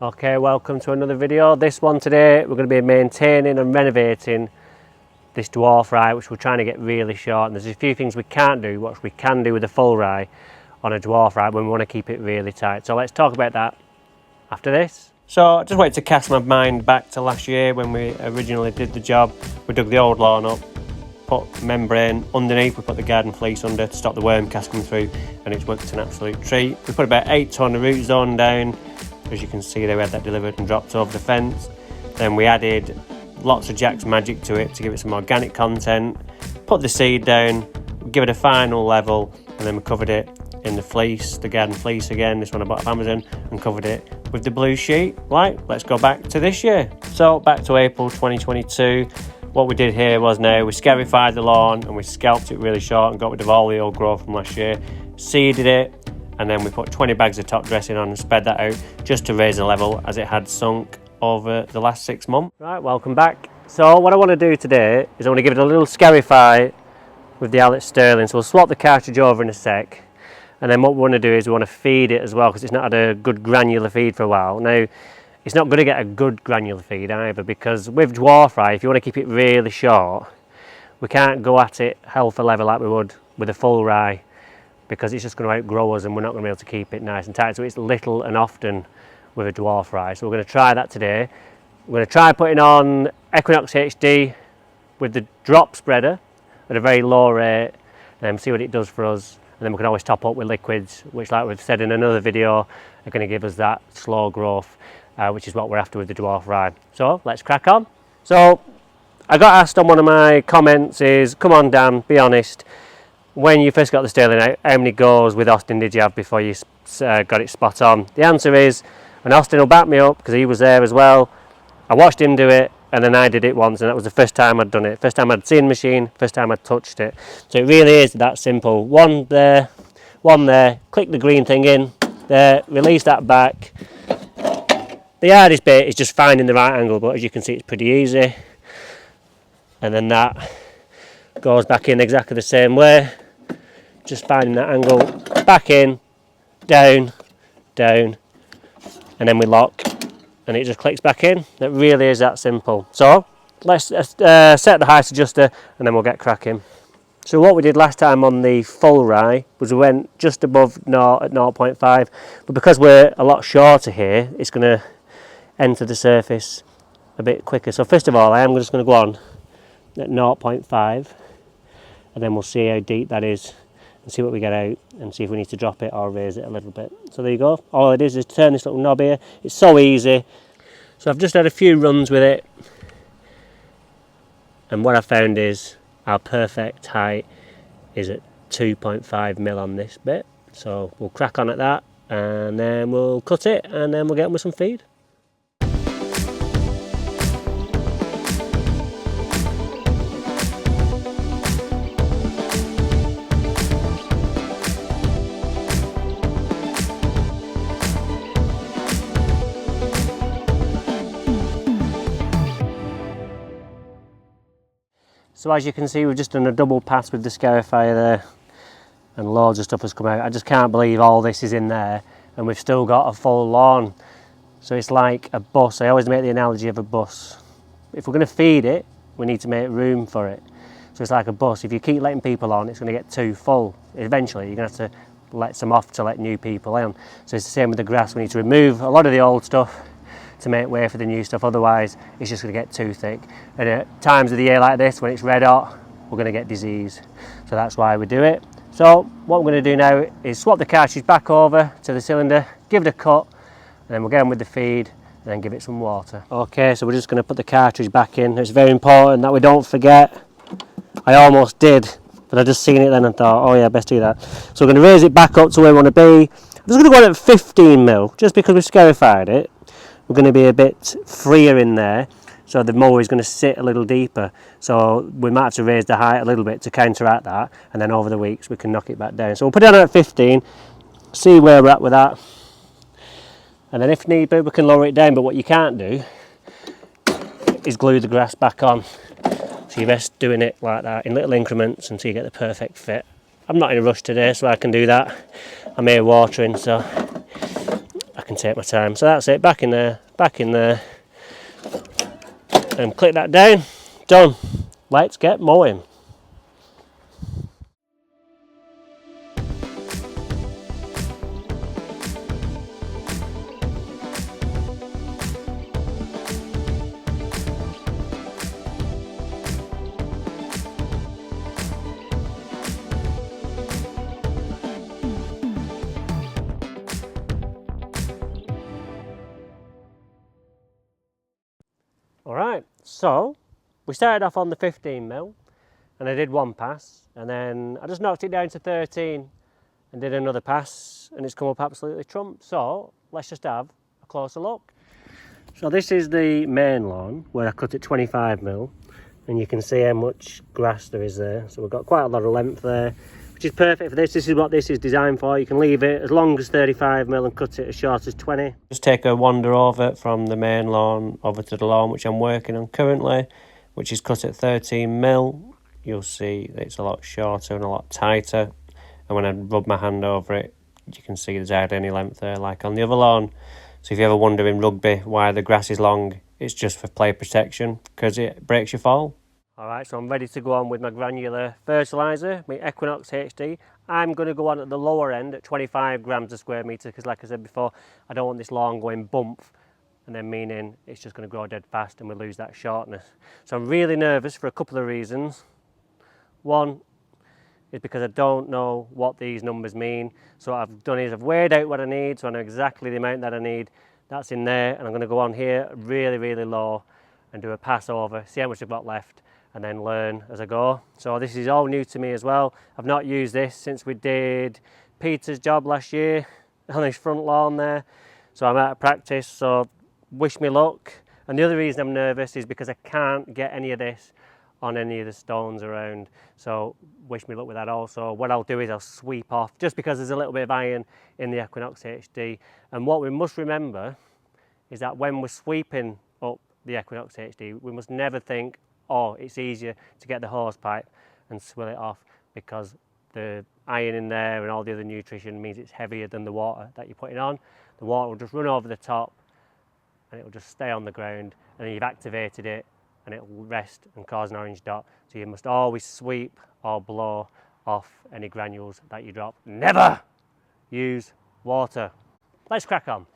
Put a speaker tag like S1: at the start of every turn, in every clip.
S1: Okay, welcome to another video. This one today we're going to be maintaining and renovating this dwarf rye, which we're trying to get really short, and there's a few things we can't do which we can do with a full rye on a dwarf rye when we want to keep it really tight. So let's talk about that after this. So I just wanted to cast my mind back to last year when we originally did the job. We dug the old lawn up, put membrane underneath, we put the garden fleece under to stop the worm cast coming through, and it's worked an absolute treat. We put about 8 tonne of root zone down. As you can see there, we had that delivered and dropped over the fence. Then we added lots of Jack's Magic to it to give it some organic content, put the seed down, give it a final level, and then we covered it in the fleece, the garden fleece again, this one I bought off Amazon, and covered it with the blue sheet. Right, let's go back to this year. So back to April 2022. What we did here was now we scarified the lawn and we scalped it really short and got rid of all the old growth from last year, seeded it, and then we put 20 bags of top dressing on and spread that out just to raise the level as it had sunk over the last 6 months. Right, welcome back. So what I want to do today is I want to give it a little scarify with the Alex Sterling. So we'll swap the cartridge over in a sec, and then what we want to do is we want to feed it as well, because it's not had a good granular feed for a while. Now it's not going to get a good granular feed either, because with dwarf rye, if you want to keep it really short, we can't go at it healthy level like we would with a full rye, because it's just going to outgrow us and we're not going to be able to keep it nice and tight. So it's little and often with a dwarf rye. So we're going to try that today. We're going to try putting on Equinox HD with the drop spreader at a very low rate and see what it does for us. And then we can always top up with liquids, which, like we've said in another video, are going to give us that slow growth, which is what we're after with the dwarf rye. So let's crack on. So I got asked on one of my comments is, come on Dan, be honest, when you first got the Sterling out, how many goes with Austin did you have before you got it spot on? The answer is, and Austin will back me up because he was there as well, I watched him do it and then I did it once, and that was the first time I'd done it. First time I'd seen the machine, first time I'd touched it. So it really is that simple. One there, click the green thing in, there, release that back. The hardest bit is just finding the right angle, but as you can see it's pretty easy. And then that goes back in exactly the same way. Just finding that angle, back in, down, down, and then we lock, and it just clicks back in. It really is that simple. So let's set the height adjuster, and then we'll get cracking. So what we did last time on the full rye was we went just above 0 at 0.5, but because we're a lot shorter here, it's going to enter the surface a bit quicker. So first of all, I am just going to go on at 0.5, and then we'll see how deep that is and see what we get out and see if we need to drop it or raise it a little bit. So there you go. All it is turn this little knob here. It's so easy. So I've just had a few runs with it, and what I found is our perfect height is at 2.5 mil on this bit. So we'll crack on at that, and then we'll cut it, and then we'll get on with some feed. So as you can see, we've just done a double pass with the scarifier there, and loads of stuff has come out. I just can't believe all this is in there and we've still got a full lawn. So it's like a bus. I always make the analogy of a bus. If we're going to feed it, we need to make room for it. So it's like a bus. If you keep letting people on, it's going to get too full. Eventually you're going to have to let some off to let new people in. So it's the same with the grass. We need to remove a lot of the old stuff to make way for the new stuff, otherwise it's just going to get too thick. And at times of the year like this, when it's red hot, we're going to get disease. So that's why we do it. So what we're going to do now is swap the cartridge back over to the cylinder, give it a cut, and then we'll get on with the feed and then give it some water. Okay, so we're just going to put the cartridge back in. It's very important that we don't forget. I almost did, but I just seen it then and thought, oh yeah, best do that. So we're going to raise it back up to where we want to be. I'm just going to go on at 15 mil, just because we've scarified it. We're going to be a bit freer in there, so the mower is going to sit a little deeper. So we might have to raise the height a little bit to counteract that, and then over the weeks we can knock it back down. So we'll put it on at 15, see where we're at with that, and then if need be we can lower it down. But what you can't do is glue the grass back on. So you're best doing it like that in little increments until you get the perfect fit. I'm not in a rush today, so I can do that. I'm here watering, so I can take my time. So that's it, back in there, and click that down. Done. Let's get mowing. Alright, so we started off on the 15mm and I did one pass, and then I just knocked it down to 13 and did another pass, and it's come up absolutely trump. So let's just have a closer look. So this is the main lawn where I cut it 25mm, and you can see how much grass there is there. So we've got quite a lot of length there, which is perfect for this. This is what this is designed for. You can leave it as long as 35mm and cut it as short as 20. Just take a wander over from the main lawn over to the lawn which I'm working on currently, which is cut at 13mm. You'll see that it's a lot shorter and a lot tighter, and when I rub my hand over it, you can see there's hardly any length there like on the other lawn. So if you ever wonder in rugby why the grass is long, it's just for player protection, because it breaks your fall. Alright, so I'm ready to go on with my Granular Fertiliser, my Equinox HD. I'm going to go on at the lower end at 25 grams a square metre, because like I said before, I don't want this lawn going bump, and then meaning it's just going to grow dead fast and we lose that shortness. So I'm really nervous for a couple of reasons. One is because I don't know what these numbers mean. So what I've done is I've weighed out what I need, so I know exactly the amount that I need. That's in there, and I'm going to go on here really, really low and do a pass over, see how much I've got left, and then learn as I go. So this is all new to me as well. I've not used this since we did Peter's job last year on his front lawn there. So I'm out of practice, so wish me luck. And the other reason I'm nervous is because I can't get any of this on any of the stones around, so wish me luck with that also. What I'll do is I'll sweep off, just because there's a little bit of iron in the Equinox HD, and what we must remember is that when we're sweeping up the Equinox HD, we must never think, oh, it's easier to get the hose pipe and swill it off, because the iron in there and all the other nutrition means it's heavier than the water that you're putting on. The water will just run over the top and it will just stay on the ground, and then you've activated it and it will rest and cause an orange dot. So you must always sweep or blow off any granules that you drop. Never use water. Let's crack on.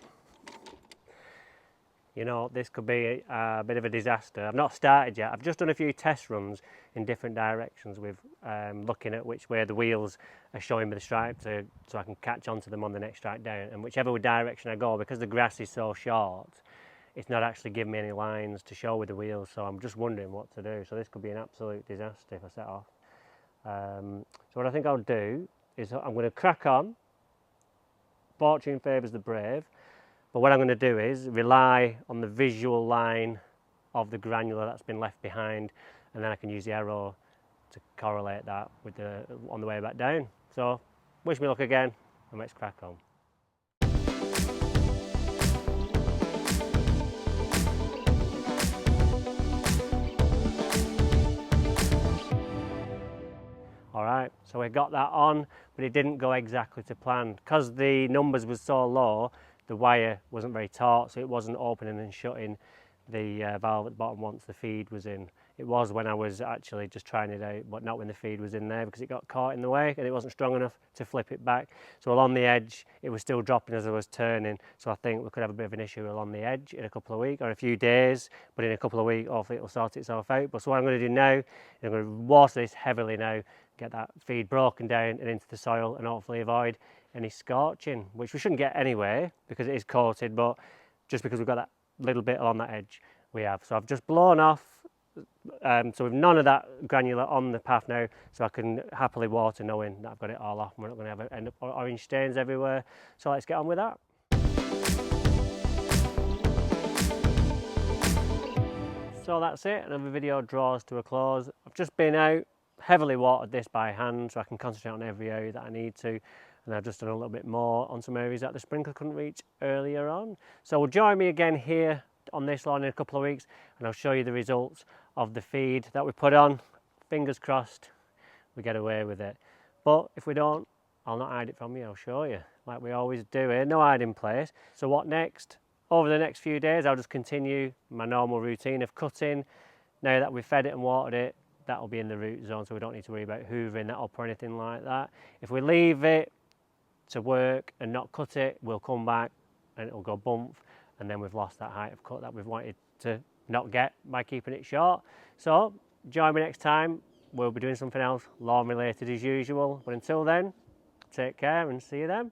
S1: You know, this could be a bit of a disaster. I've not started yet. I've just done a few test runs in different directions with looking at which way the wheels are showing me the stripe so I can catch onto them on the next strike down. And whichever direction I go, because the grass is so short, it's not actually giving me any lines to show with the wheels, so I'm just wondering what to do. So this could be an absolute disaster if I set off. So what I think I'll do is I'm going to crack on. Fortune favours the brave. But what I'm going to do is rely on the visual line of the granular that's been left behind, and then I can use the arrow to correlate that with on the way back down. So wish me luck again, and let's crack on. Alright, so we got that on, but it didn't go exactly to plan. Because the numbers were so low, the wire wasn't very taut, so it wasn't opening and shutting the valve at the bottom once the feed was in. It was when I was actually just trying it out, but not when the feed was in there, because it got caught in the way and it wasn't strong enough to flip it back. So along the edge, it was still dropping as I was turning. So I think we could have a bit of an issue along the edge in a couple of weeks or a few days, but in a couple of weeks, hopefully it'll sort itself out. But so what I'm going to do now is I'm going to water this heavily now, get that feed broken down and into the soil, and hopefully avoid any scorching, which we shouldn't get anyway because it is coated, but just because we've got that little bit along that edge we have. So I've just blown off, so with none of that granular on the path now, so I can happily water knowing that I've got it all off and we're not going to end up orange stains everywhere. So let's get on with that. So that's it, another video draws to a close. I've just been out, heavily watered this by hand so I can concentrate on every area that I need to, and I've just done a little bit more on some areas that the sprinkler couldn't reach earlier on. So join me again here on this lawn in a couple of weeks, and I'll show you the results of the feed that we put on. Fingers crossed we get away with it, but if we don't, I'll not hide it from you, I'll show you. like we always do here, no hiding place. So what next? Over the next few days I'll just continue my normal routine of cutting. Now that we've fed it and watered it, that'll be in the root zone, so we don't need to worry about hoovering that up or anything like that. If we leave it to work and not cut it, we'll come back and it'll go bump, and then we've lost that height of cut that we've wanted to not get by keeping it short. So join me next time. We'll be doing something else lawn related as usual, but until then, take care and see you then.